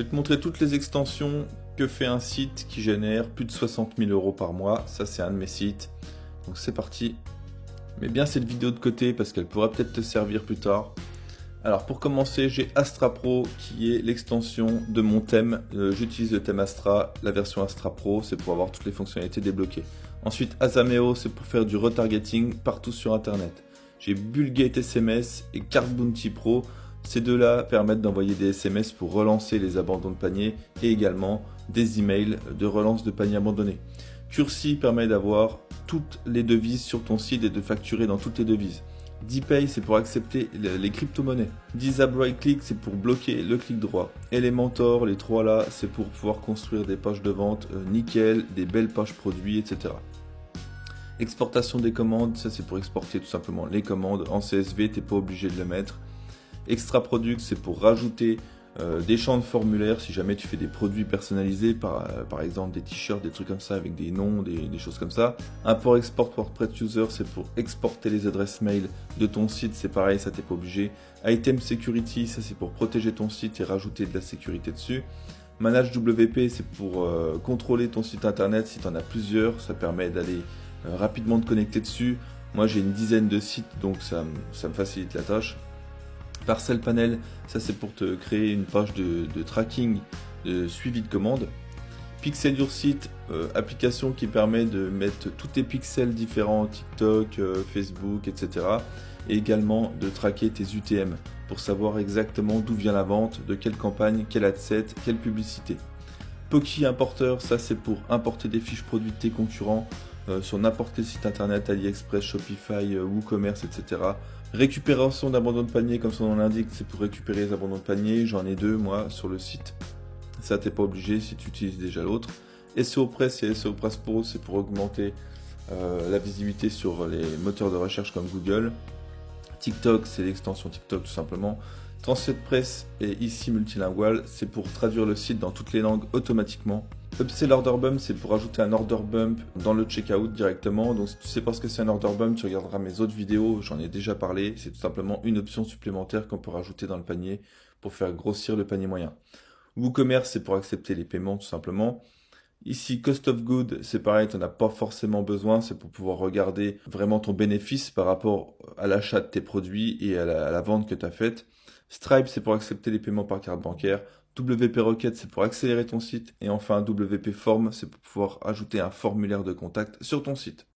Je vais te montrer toutes les extensions que fait un site qui génère plus de 60 000 € par mois. Ça, c'est un de mes sites. Donc c'est parti. Mets bien cette vidéo de côté parce qu'elle pourra peut-être te servir plus tard. Alors pour commencer, j'ai Astra Pro qui est l'extension de mon thème. J'utilise le thème Astra, la version Astra Pro, c'est pour avoir toutes les fonctionnalités débloquées. Ensuite, Azameo, c'est pour faire du retargeting partout sur Internet. J'ai Bullgate SMS et Card Bounty Pro. Ces deux-là permettent d'envoyer des SMS pour relancer les abandons de panier et également des emails de relance de panier abandonné. Cursi permet d'avoir toutes les devises sur ton site et de facturer dans toutes les devises. DPay, c'est pour accepter les crypto-monnaies. Dizab Right Click, c'est pour bloquer le clic droit. Elementor, les trois là, c'est pour pouvoir construire des pages de vente nickel, des belles pages produits, etc. Exportation des commandes, ça c'est pour exporter tout simplement les commandes en CSV, t'es pas obligé de le mettre. Extra Product, c'est pour rajouter des champs de formulaire si jamais tu fais des produits personnalisés, par exemple des t-shirts, des trucs comme ça avec des noms, des choses comme ça. Import-export WordPress User, c'est pour exporter les adresses mail de ton site, c'est pareil, ça t'es pas obligé. Item Security, ça c'est pour protéger ton site et rajouter de la sécurité dessus. Manage WP, c'est pour contrôler ton site internet si tu en as plusieurs, ça permet d'aller rapidement te connecter dessus. Moi j'ai une dizaine de sites donc ça me facilite la tâche. Parcel Panel, ça c'est pour te créer une page de tracking, de suivi de commandes. Pixel Your Site, application qui permet de mettre tous tes pixels différents, TikTok, Facebook, etc. Et également de traquer tes UTM pour savoir exactement d'où vient la vente, de quelle campagne, quel adset, quelle publicité. Poki Importer, ça c'est pour importer des fiches produits de tes concurrents sur n'importe quel site internet, AliExpress, Shopify, WooCommerce, etc. Récupération d'abandon de panier, comme son nom l'indique, c'est pour récupérer les abandons de panier. J'en ai deux moi sur le site. Ça t'es pas obligé si tu utilises déjà l'autre. SEO Press et SEO Press Pro, c'est pour augmenter la visibilité sur les moteurs de recherche comme Google. TikTok, c'est l'extension TikTok tout simplement. Translate Press et ici multilingual, c'est pour traduire le site dans toutes les langues automatiquement. Upsell Order Bump, c'est pour ajouter un order bump dans le checkout directement. Donc si tu sais pas ce que c'est un order bump, tu regarderas mes autres vidéos, j'en ai déjà parlé. C'est tout simplement une option supplémentaire qu'on peut rajouter dans le panier pour faire grossir le panier moyen. WooCommerce, c'est pour accepter les paiements tout simplement. Ici, Cost of Good, c'est pareil, tu n'en as pas forcément besoin, c'est pour pouvoir regarder vraiment ton bénéfice par rapport à l'achat de tes produits et à la vente que tu as faite. Stripe, c'est pour accepter les paiements par carte bancaire. WP Rocket, c'est pour accélérer ton site. Et enfin, WP Form, c'est pour pouvoir ajouter un formulaire de contact sur ton site.